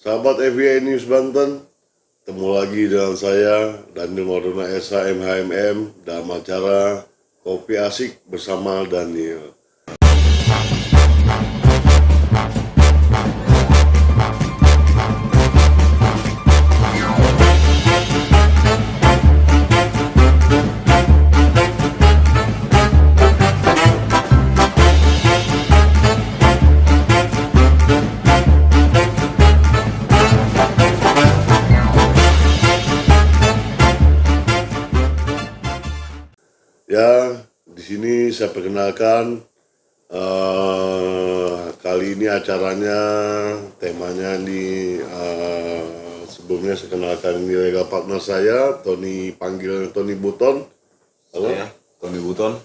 Sahabat FBI News Banten, ketemu lagi dengan saya Daniel Mardona SH MHMM dalam acara Kopi Asik bersama Daniel. Ya, di sini saya perkenalkan kali ini acaranya temanya ini sebelumnya saya kenalkan ini legal partner saya, Tony, panggil Tony Buton. Halo. Saya Tony Buton,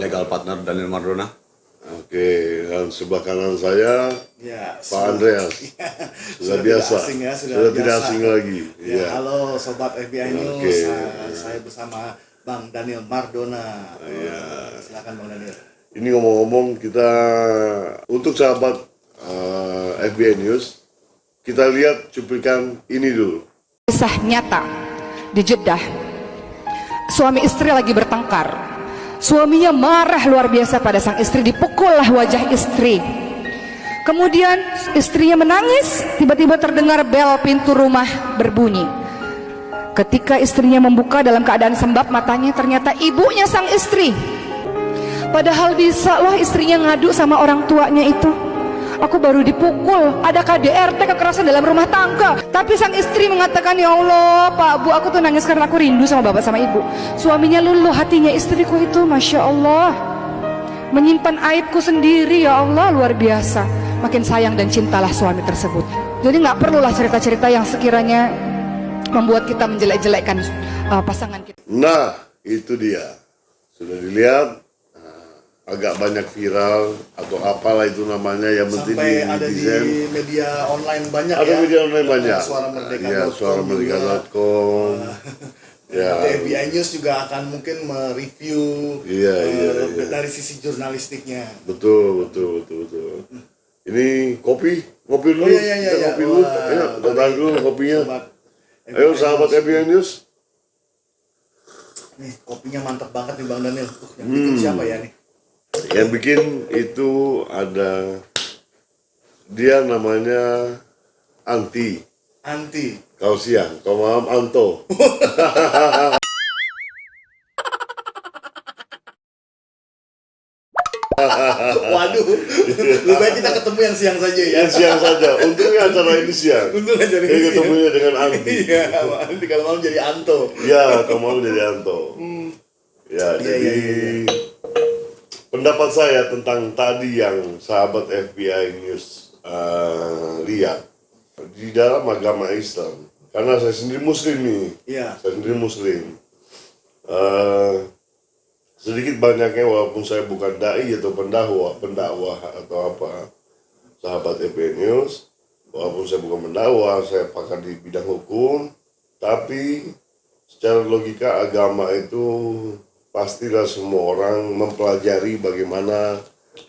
legal partner Daniel Mardona. Oke, dan sebelah kanan saya Ya, Pak Andreas. Sudah biasa, tidak asing ya, sudah tidak biasa. asing lagi. Ya, halo Sobat FBI News, Oke. saya bersama Bang Daniel Mardona. Silakan Bang Daniel. Ini ngomong-ngomong kita untuk sahabat FBI News, kita lihat cuplikan ini dulu. Kisah nyata di Jeddah. Suami istri lagi bertengkar. Suaminya marah luar biasa pada sang istri, dipukullah wajah istri. Kemudian istrinya menangis, tiba-tiba terdengar bel pintu rumah berbunyi. Ketika istrinya membuka dalam keadaan sembab matanya, ternyata ibunya sang istri. Padahal bisa loh istrinya ngadu sama orang tuanya itu. Aku baru dipukul, ada KDRT kekerasan dalam rumah tangga. Tapi sang istri mengatakan, ya Allah Pak Bu, aku tuh nangis karena aku rindu sama bapak sama ibu. Suaminya luluh hatinya, istriku itu Masya Allah menyimpan aibku sendiri, ya Allah luar biasa. Makin sayang dan cintalah suami tersebut. Jadi nggak perlulah cerita-cerita yang sekiranya membuat kita menjelek-jelekkan pasangan kita. Nah, itu dia. Sudah dilihat, agak banyak viral atau apalah itu namanya, yang penting Sampai ada netizen. di media online banyak Ada ya. media online banyak. Suara Merdeka. Ya, suaramerdeka.com. Ya. FBI News juga akan mungkin mereview Iya. dari sisi jurnalistiknya. Betul. Ini kopi dulu. Oh, iya. Kita kopi dulu. Wah, Ayo, datang dulu kopinya. Sobat Ayo sahabat FBI News. Nih, kopinya mantap banget nih Bang Daniel. Yang bikin siapa ya nih? Yang bikin itu ada, dia namanya Anti. Kau siang, kau malam Anto. Waduh, lebih baik kita ketemu yang siang saja ya. Yang siang saja. Untungnya acara ini siang. Untung aja nih. Jadi ketemunya dengan Anti. Iya, nanti kalau malam jadi Anto. Ya, kau mau jadi Anto. Ya, jadi pendapat saya tentang tadi yang sahabat FBI News lihat di dalam agama Islam. Karena saya sendiri Muslim nih. Iya. Saya sendiri Muslim. Sedikit banyaknya walaupun saya bukan dai atau pendakwah atau apa, sahabat FBI News, walaupun saya bukan pendakwah, saya pakar di bidang hukum, tapi secara logika agama itu pastilah semua orang mempelajari bagaimana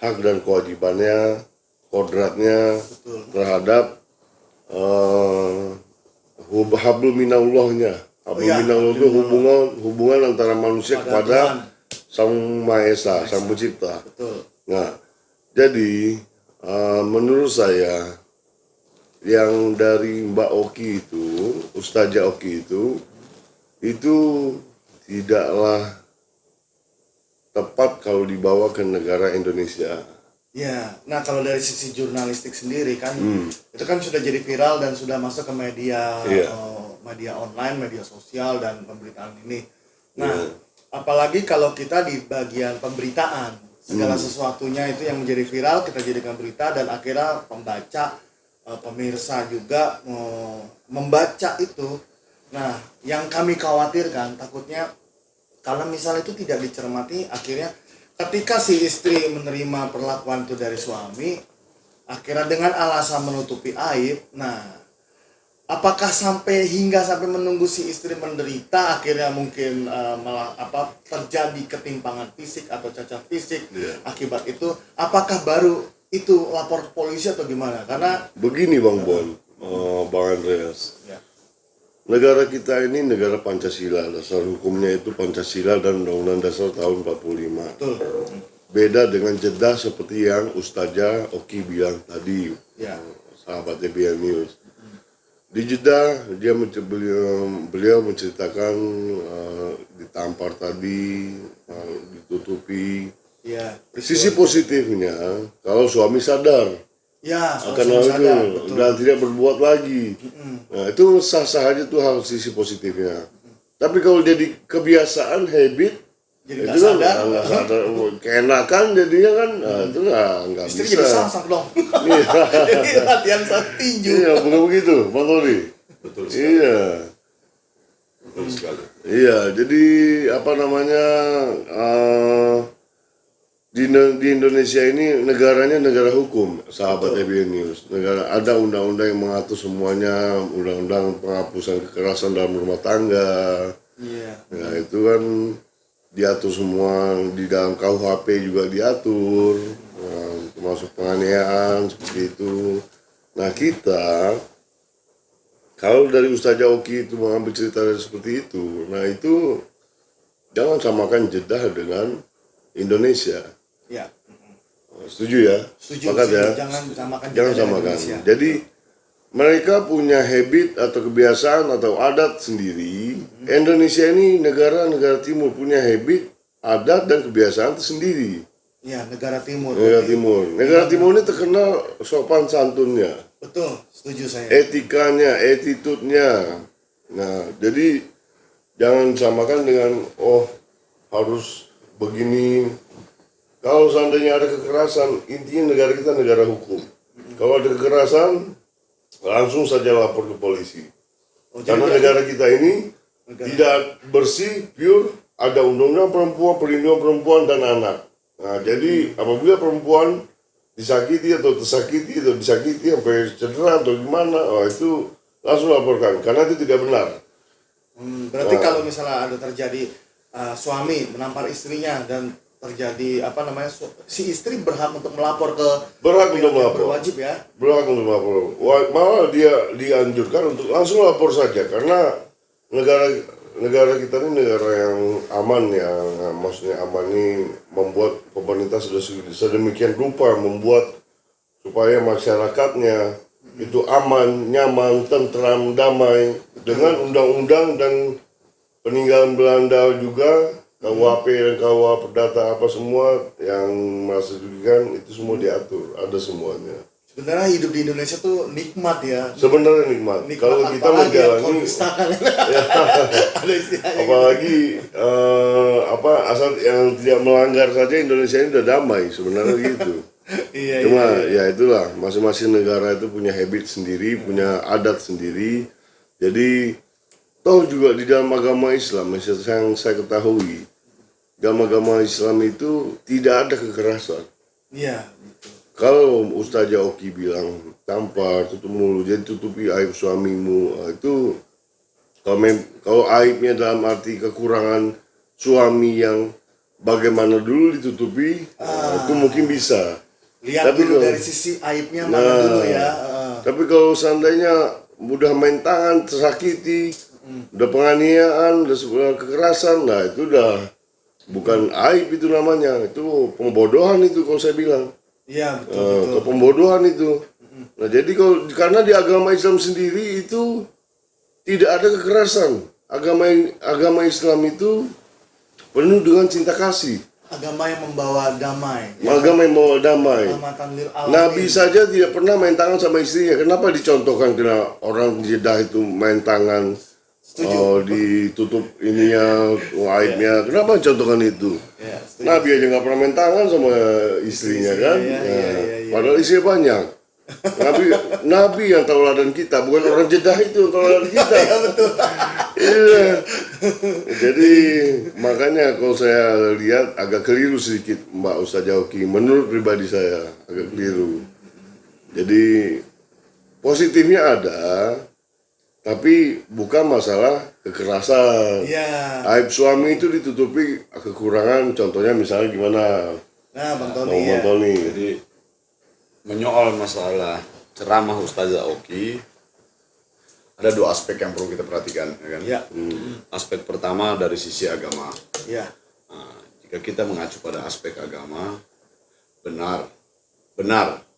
hak dan kewajibannya, kodratnya terhadap hablum minallahnya. Hablum minallah itu hubungan antara manusia kepada Sang Maha Esa, Sang Pencipta. Betul. Nah, jadi menurut saya yang dari Mbak Oki itu, Ustazah Oki itu tidaklah tepat kalau dibawa ke negara Indonesia. Ya, nah kalau dari sisi jurnalistik sendiri kan, itu kan sudah jadi viral dan sudah masuk ke media, media online, media sosial dan pemberitaan ini. Nah, apalagi kalau kita di bagian pemberitaan, segala sesuatunya itu yang menjadi viral kita jadikan berita dan akhirnya pembaca, pemirsa juga membaca itu. Nah, yang kami khawatirkan takutnya kalau misalnya itu tidak dicermati, akhirnya ketika si istri menerima perlakuan itu dari suami, akhirnya dengan alasan menutupi aib, nah apakah hingga sampai menunggu si istri menderita, akhirnya mungkin malah terjadi ketimpangan fisik atau cacat fisik akibat itu, apakah baru itu lapor ke polisi atau gimana? Karena Begini Bang Bon, Bang Andreas. ya, Negara kita ini negara Pancasila, dasar hukumnya itu Pancasila dan Undang-Undang Dasar tahun 45. betul. Beda dengan Jeddah seperti yang Ustazah Oki bilang tadi, Ya. sahabat EBN News. Di Jeddah beliau menceritakan ditampar tadi, ditutupi. Ya, Sisi positifnya, kalau suami sadar ya, kalau akan sudah hal sadar, itu betul. dan tidak berbuat lagi. Nah, itu sah-sah aja tuh hal sisi positifnya. Tapi kalau jadi kebiasaan, habit, Jadi itu nggak kan sadar. nggak sadar, keenakan jadinya kan, itu nggak Istri bisa. jadi sangsang dong. Iya. Jadi latihan saat tinju. Iya, bukan begitu, Bang Tony. Betul sekali. Iya, Betul sekali. iya. Jadi apa namanya? Di Indonesia ini negaranya negara hukum, sahabat EBN News. Negara ada undang-undang yang mengatur semuanya, undang-undang penghapusan kekerasan dalam rumah tangga. Iya. Nah, itu kan diatur semua di dalam KUHP juga diatur, termasuk penganiayaan seperti itu. Nah, kita kalau dari Ustazah Oki itu mengambil cerita dari seperti itu, nah itu jangan samakan Jeddah dengan Indonesia. Ya. Setuju ya? Setuju. Sepakat ya? Jangan samakan. Jangan dengan samakan. Indonesia. Jadi mereka punya habit atau kebiasaan atau adat sendiri. Indonesia ini negara timur punya habit, adat dan kebiasaan tersendiri. Ya, negara timur. Negara Berarti- timur. Negara timur ini terkenal sopan santunnya, Betul, setuju saya. etikanya, attitude-nya. Nah, jadi jangan samakan dengan harus begini. Kalau seandainya ada kekerasan, intinya negara kita negara hukum. Kalau ada kekerasan, langsung saja lapor ke polisi. Oh, jadi Karena berarti- negara kita ini tidak bersih, pure, ada undang-undang perempuan, perlindungan perempuan dan anak. Nah, jadi apabila perempuan disakiti atau tersakiti atau disakiti sampai cedera atau gimana, itu langsung laporkan karena itu tidak benar. Berarti kalau misalnya ada terjadi suami menampar istrinya dan terjadi si istri berhak untuk melapor ke Berhak pihak untuk yang melapor. berwajib ya. Berhak untuk melapor. Malah dia dianjurkan untuk langsung lapor saja karena negara kita ini negara yang aman ya. Nah, maksudnya aman ini membuat pemerintah sudah sedemikian rupa membuat supaya masyarakatnya itu aman, nyaman, tentram, damai dengan undang-undang dan peninggalan Belanda juga, KUHP dan KUH Perdata apa semua yang merasa dirugikan itu semua diatur, ada semuanya. Sebenarnya hidup di Indonesia tuh nikmat ya. Sebenarnya nikmat. Kalau kita apalagi yang menjalani, konstakan. Ada istilahnya. apalagi asal yang tidak melanggar saja Indonesia ini udah damai sebenarnya gitu. Iya, Cuma iya. ya itulah masing-masing negara itu punya habit sendiri, punya adat sendiri. Jadi toh juga di dalam agama Islam yang saya ketahui, dalam agama Islam itu tidak ada kekerasan. Iya, gitu. Kalau Ustazah Oki bilang tampar, tutup mulut, jadi tutupi aib suamimu, itu kalau aibnya dalam arti kekurangan suami yang bagaimana dulu ditutupi, itu mungkin bisa. Lihat Tapi dulu kalau- dari sisi aibnya mana dulu ya. Tapi kalau seandainya udah main tangan, tersakiti, udah penganiayaan, udah sebuah kekerasan, nah itu udah bukan aib itu namanya, itu pembodohan itu kalau saya bilang. Iya, betul. Pembodohan itu. Nah jadi karena di agama Islam sendiri itu tidak ada kekerasan. Agama Islam itu penuh dengan cinta kasih. Agama yang membawa damai. Agama yang membawa damai. Rahmatan lil alamin. Nabi saja tidak pernah main tangan sama istrinya. Kenapa dicontohkan kena orang Jeddah itu main tangan? Setuju. Ditutup ininya, aibnya. Kenapa dicontohkan itu? Ya, setuju. Nabi aja nggak pernah main tangan sama istrinya kan? Iya, Nah, iya. Padahal istrinya banyak. Nabi yang tauladan kita, bukan orang Jeddah itu yang tauladan kita. Iya betul. Iya. Jadi makanya kalau saya lihat agak keliru sedikit Mbak Ustazah Oki. Menurut pribadi saya agak keliru. Jadi positifnya ada, tapi bukan masalah kekerasan. Iya. Aib suami itu ditutupi kekurangan, contohnya misalnya gimana? Nah, Bang Tony Bang ya. Tony. Jadi menyoal masalah ceramah Ustazah Oki, ada dua aspek yang perlu kita perhatikan, ya kan? Ya. Aspek pertama dari sisi agama. Ya. Nah, jika kita mengacu pada aspek agama, benar,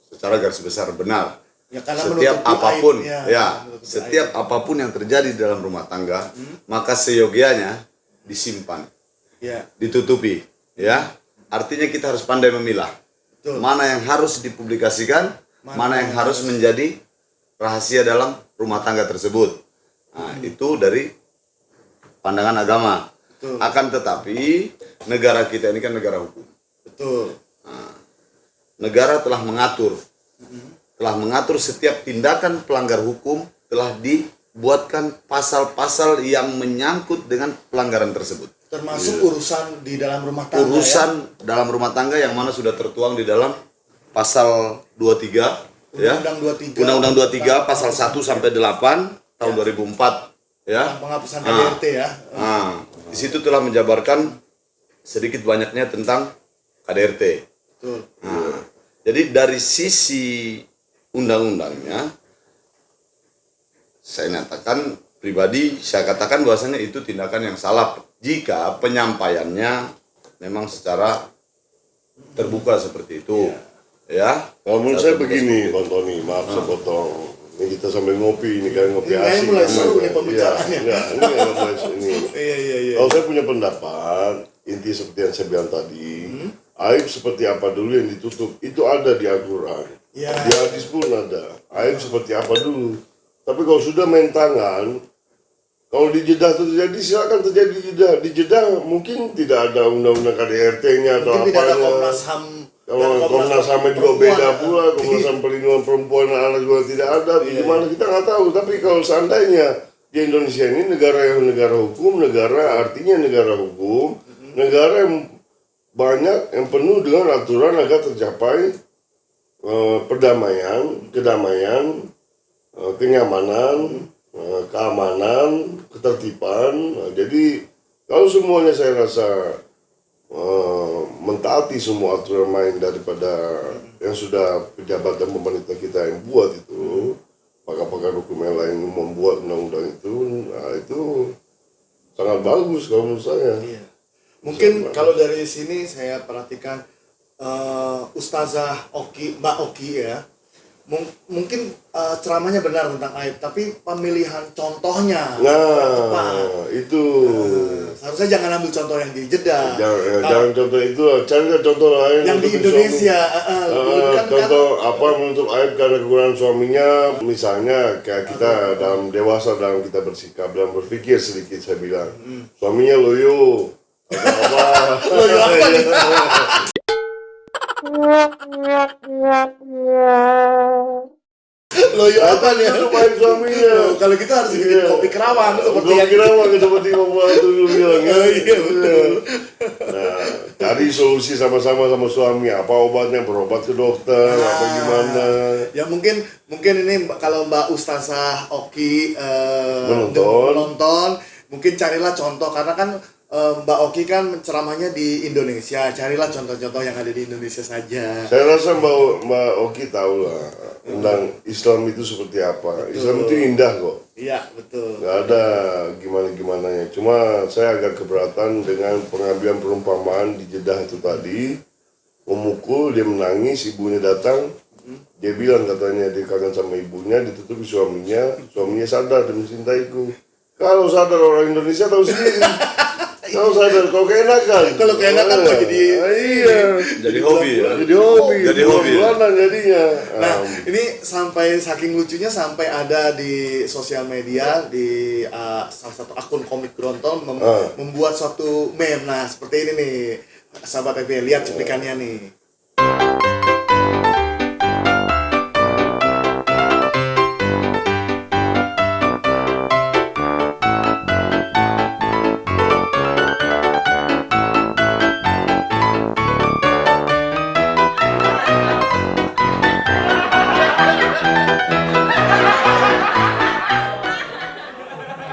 secara garis besar benar. Ya, karena Setiap menutupi apapun, aibnya, ya, menutupi setiap apapun yang terjadi di dalam rumah tangga, maka seyogianya disimpan, Ya. ditutupi, ya. Artinya kita harus pandai memilah. Betul. Mana yang harus dipublikasikan, mana yang harus menjadi rahasia dalam rumah tangga tersebut. Nah, itu dari pandangan agama. Betul. Akan tetapi negara kita ini kan negara hukum. Betul. Negara telah mengatur setiap tindakan pelanggar hukum, telah dibuatkan pasal-pasal yang menyangkut dengan pelanggaran tersebut. Termasuk urusan di dalam rumah tangga. Urusan dalam rumah tangga yang mana sudah tertuang di dalam pasal 23 ya. Undang-Undang 23 pasal 1 sampai 8 tahun 2004 ya. Penghapusan KDRT ya. Di situ telah menjabarkan sedikit banyaknya tentang KDRT. Betul. Jadi dari sisi undang-undangnya, saya katakan bahwasanya itu tindakan yang salah jika penyampaiannya memang secara terbuka seperti itu. Ya. Kalau menurut saya begini, Bang Tony, maaf saya potong. Ini kita sambil ngopi, ini kan ngopi Ini asik. mulai seru nih Iya, pembicaraannya. enggak mulai ini. Iya. Kalau saya punya pendapat, inti seperti yang saya bilang tadi, aib seperti apa dulu yang ditutup, itu ada di Al-Quran. Ya. Di hadis pun ada. Aib seperti apa dulu. Tapi kalau sudah main tangan, kalau di Jeddah itu terjadi, silakan terjadi di Jeddah. Di Jeddah mungkin tidak ada undang-undang KDRT-nya atau Mungkin tidak ada apanya. Komnas HAM. Kalau dan Komnas HAM juga perempuan. beda pula, Komnas HAM perlindungan perempuan dan anak juga tidak ada. Gimana kita nggak tahu. Tapi kalau seandainya di Indonesia ini negara hukum, negara artinya negara hukum, negara yang banyak yang penuh dengan aturan agar tercapai perdamaian, kedamaian, kenyamanan, keamanan, ketertiban. Jadi kalau semuanya saya rasa mentaati semua aturan main daripada yang sudah pejabat dan pemerintah kita yang buat itu, pakar-pakar hukum yang lain membuat undang-undang itu, nah itu sangat bagus kalau menurut saya. Iya. Mungkin kalau dari sini saya perhatikan Ustazah Oki, Mbak Oki ya, mungkin ceramahnya benar tentang aib, tapi pemilihan contohnya kurang tepat. Itu Seharusnya jangan ambil contoh yang di Jeddah. jangan contoh itu, cari contoh lain Yang di untuk Indonesia. contoh apa menutup aib karena kekurangan suaminya, misalnya kayak kita dalam dewasa, dalam kita bersikap, dalam berpikir sedikit, saya bilang suaminya loyo atau apa. Loyo apa nih? Loyo apa nih? Menutup aib suaminya. Kalau kita harus bikin kopi kerawang seperti Gua yang kira mah seperti Bapak itu dulu bilang. Iya betul. Nah, cari solusi sama-sama sama suami. Apa obatnya? Berobat ke dokter, apa gimana? Ya mungkin ini kalau Mbak Ustazah Oki Menonton. menonton, mungkin carilah contoh, karena kan Mbak Oki kan ceramahnya di Indonesia. Carilah contoh-contoh yang ada di Indonesia saja. Saya rasa Mbak Oki tahu lah tentang Islam itu seperti apa. Islam itu indah kok. Iya betul. Nggak ada gimana-gimananya. Cuma saya agak keberatan dengan pengambilan perumpamaan di Jeddah itu tadi. Memukul, dia menangis, ibunya datang. Dia bilang katanya dia kangen sama ibunya, ditutupi suaminya sadar dan mencintaiku. Kalau sadar orang Indonesia tahu sendiri. Kalau sadar, kalau keenakan. Kalau keenakan kok jadi iya. Jadi hobi ya. Jadi hobi. Jadi hobi. Bulanan jadinya. Nah, ini sampai saking lucunya sampai ada di sosial media di salah satu akun komik Grontol membuat suatu meme. Nah, seperti ini nih. Sahabat FB, lihat cuplikannya nih.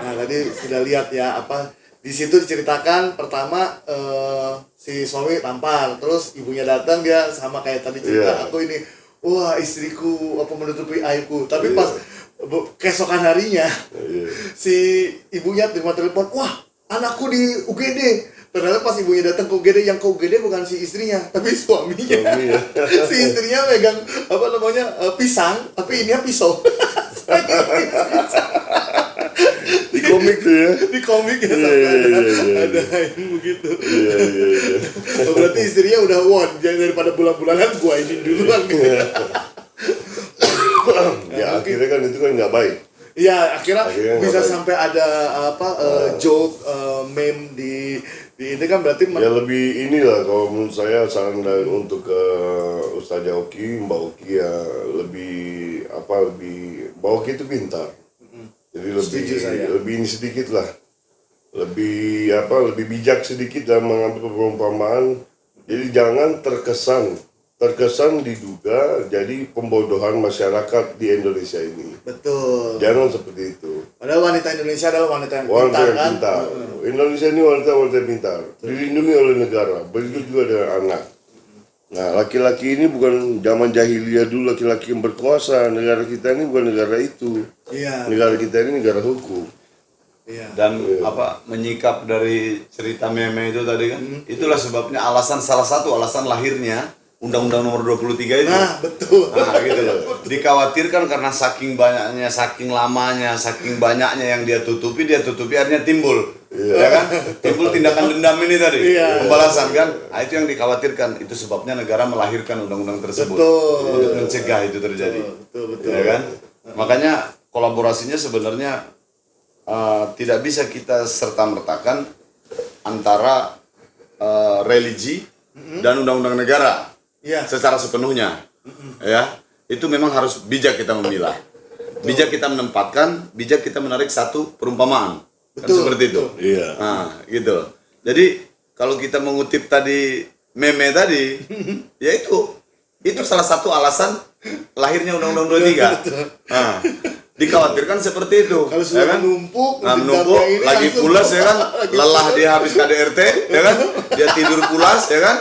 Nah, tadi sudah lihat ya, apa di situ diceritakan pertama si suami tampar, terus ibunya datang, dia sama kayak tadi cerita, Iya. aku ini wah istriku apa menutupi aibku, tapi pas keesokan harinya si ibunya terima telepon, wah anakku di UGD. Ternyata pas ibunya datang ke UGD, yang ke UGD bukan si istrinya, tapi suaminya. Si istrinya megang apa namanya pisang, tapi ininya pisau. Di komik tuh ya. Di komik ya ada yang begitu. Iya. Oh, berarti istrinya udah won, jadi daripada bulan-bulanan gua ini duluan gitu. Ya akhirnya kan itu kan nggak baik. Iya, akhirnya bisa nggak baik. sampai ada joke, meme di ini kan berarti Ya lebih inilah kalau menurut saya saran untuk Ustazah Oki, Mbak Oki ya lebih Mbak Oki itu pintar. Jadi lebih ini sedikit lah. Lebih bijak sedikit dalam mengambil perumpamaan. Jadi jangan terkesan diduga jadi pembodohan masyarakat di Indonesia ini. betul. Jangan seperti itu. Padahal wanita Indonesia adalah wanita yang Wanita pintar yang kan. pintar. Indonesia ini wanita-wanita pintar. Dilindungi oleh negara. Begitu juga dengan anak. Nah, laki-laki ini bukan zaman jahiliyah dulu laki-laki yang berkuasa. Negara kita ini bukan negara itu. Iya. Negara kita ini negara hukum. Iya. Dan menyikap dari cerita meme itu tadi kan, itulah sebabnya salah satu alasan lahirnya Undang-Undang Nomor 23 itu. Nah, betul. Nah, gitu loh. Dikhawatirkan karena saking banyaknya, saking lamanya, saking banyaknya yang dia tutupi akhirnya timbul. Ya kan? Timbul tindakan dendam ini tadi. Iya. Pembalasan kan? Nah, itu yang dikhawatirkan. Itu sebabnya negara melahirkan undang-undang tersebut. Betul. Untuk mencegah itu terjadi. Betul. Ya kan? Makanya kolaborasinya sebenarnya tidak bisa kita serta-mertakan antara religi dan undang-undang negara. Iya. Secara sepenuhnya, ya itu memang harus bijak kita memilah, bijak kita menempatkan, bijak kita menarik satu perumpamaan, kan seperti itu. Iya. Nah, gitu. Jadi kalau kita mengutip tadi meme tadi, ya itu salah satu alasan lahirnya Undang-Undang 23. Nah, dikhawatirkan seperti itu. Kalau sudah ya kan? menumpuk, Menumpuk, ini lagi langsung- pulas ya kan, lelah dia habis KDRT, ya kan, dia tidur pulas ya kan,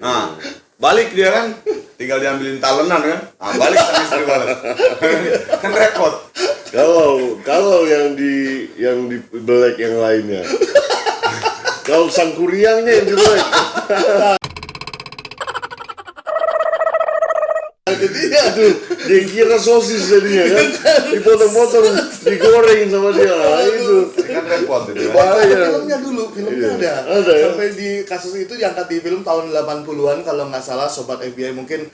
nah balik dia kan, tinggal diambilin talenan kan, nah balik sama istri balik, kan repot. Kalau yang di belek yang lainnya. Kalau sang kuriangnya yang di belek. Jadi Itu dia kira sosis jadinya kan. Dipotong-potong, digoreng sama dia. Nah, itu. Kan repot itu kan. Bahaya. filmnya dulu, filmnya Iya. ada. Ada ya? Sampai di kasus itu diangkat di film tahun 80-an kalau nggak salah, Sobat FBI mungkin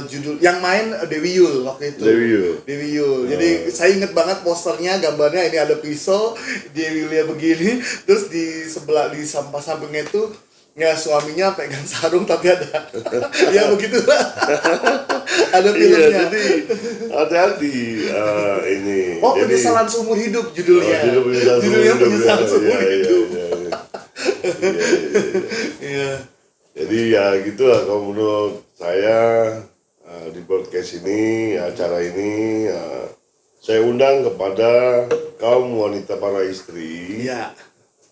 judul yang main Dewi Yul waktu itu. Dewi Yul. Jadi saya inget banget posternya, gambarnya ini ada pisau, Dewi Yulnya begini, terus di sebelah di sampingnya itu ya suaminya pegang sarung tapi ada ya begitulah. Ada Iya, filmnya. jadi hati-hati ini. Oh, Jadi- penyesalan seumur hidup judulnya. Judulnya penyesalan seumur hidup. Iya. Jadi ya gitulah kalau menurut saya di podcast ini, acara ini saya undang kepada kaum wanita para istri. Iya.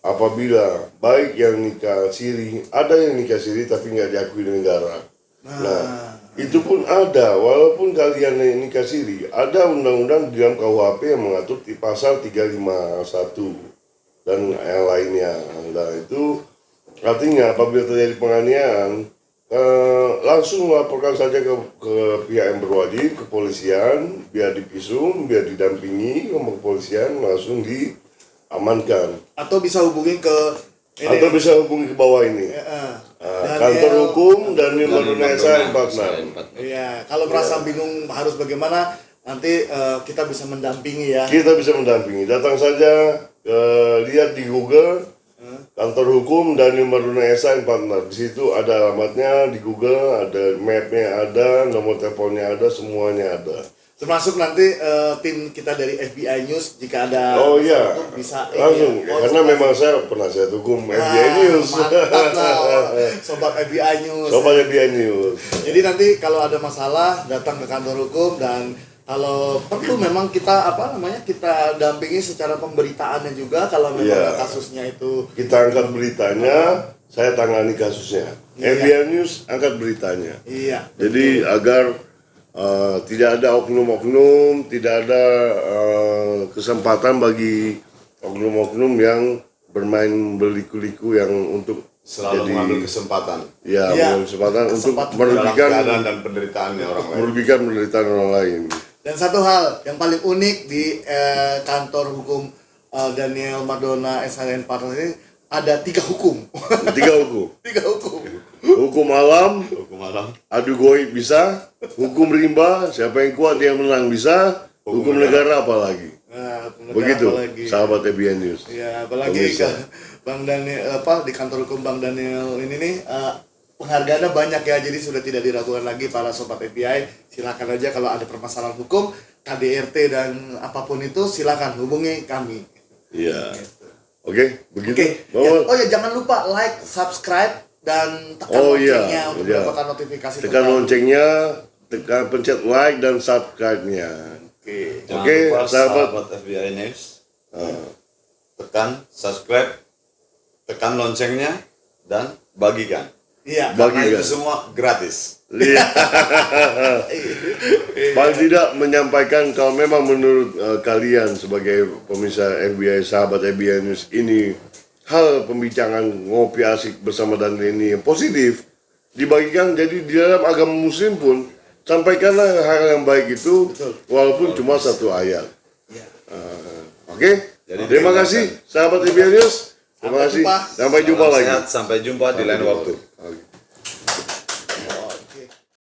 Apabila baik yang nikah siri, ada yang nikah siri tapi nggak diakui di negara. Nah, itu pun ada, walaupun kalian yang nikah siri, ada undang-undang di dalam KUHP yang mengatur di pasal 351 dan yang lainnya. Nah, itu artinya apabila terjadi penganiayaan, langsung melaporkan saja ke pihak yang berwajib, kepolisian, biar divisum, biar didampingi sama kepolisian, langsung diamankan. Atau bisa hubungi ke Atau bisa hubungi ke bawah ini. Kantor hukum dan Maduna SA 46. Iya, kalau merasa bingung harus bagaimana, nanti kita bisa mendampingi ya. Kita bisa mendampingi. Datang saja, lihat di Google kantor hukum dan Maduna SA 46. Di situ ada alamatnya di Google, ada mapnya ada, nomor teleponnya ada, semuanya ada. Termasuk nanti tim kita dari FBI News jika ada Oh iya, bisa langsung. ini, Karena memang saya penasihat hukum FBI News. Mantap lah, Sobat FBI News. Sobat FBI News. Jadi nanti kalau ada masalah datang ke kantor hukum, dan kalau perlu memang kita kita dampingi secara pemberitaannya juga kalau memang Iya. kasusnya itu. Kita angkat beritanya, saya tangani kasusnya. Iya. MBR News angkat beritanya. Iya. Jadi agar tidak ada oknum-oknum, tidak ada kesempatan bagi oknum-oknum yang bermain berliku-liku yang untuk Selalu mengambil kesempatan ya, Iya. mengambil kesempatan untuk Kesempatan dalam merugikan keadaan dan penderitaannya orang lain. penderitaan orang lain. Dan satu hal yang paling unik di kantor hukum Daniel Madona SHN Partners ini ada 3 hukum. 3 hukum. 3 hukum. Hukum alam, Hukum alam. adu goib bisa, hukum rimba, siapa yang kuat dia menang bisa, hukum negara apalagi. Nah, negara Begitu, apalagi. sahabat ABN News. Ya, apalagi Pemirsa. Bang Daniel di kantor hukum Bang Daniel ini nih penghargaannya banyak ya, jadi sudah tidak diragukan lagi para sobat FBI. Silakan aja kalau ada permasalahan hukum, KDRT dan apapun itu silakan hubungi kami. Iya. Oke, begitu. Oke. Ya, Bahwa oh ya jangan lupa like, subscribe dan tekan Oh, loncengnya iya, untuk iya. mendapatkan notifikasi tekan terbaru. loncengnya, tekan pencet like dan subscribe-nya. Oke. Jangan Oke, lupa, sahabat. sahabat FBI News. Tekan subscribe, tekan loncengnya, dan bagikan. Iya. Bagi- Karena itu Bagikan. semua gratis. Iya. Paling tidak menyampaikan kalau memang menurut kalian sebagai pemirsa FBI, sahabat FBI News ini hal pembicaraan ngopi asik bersama dan ini yang positif dibagikan. Jadi di dalam agama Muslim pun sampaikanlah hal yang baik itu. Betul. Walaupun cuma 1 ayat. Iya. Oke. Jadi Terima dengarkan. kasih sahabat FBI News. Terima Sampai kasih. jumpa. Sampai jumpa Salam lagi. sehat, sampai jumpa di lain waktu. Oke.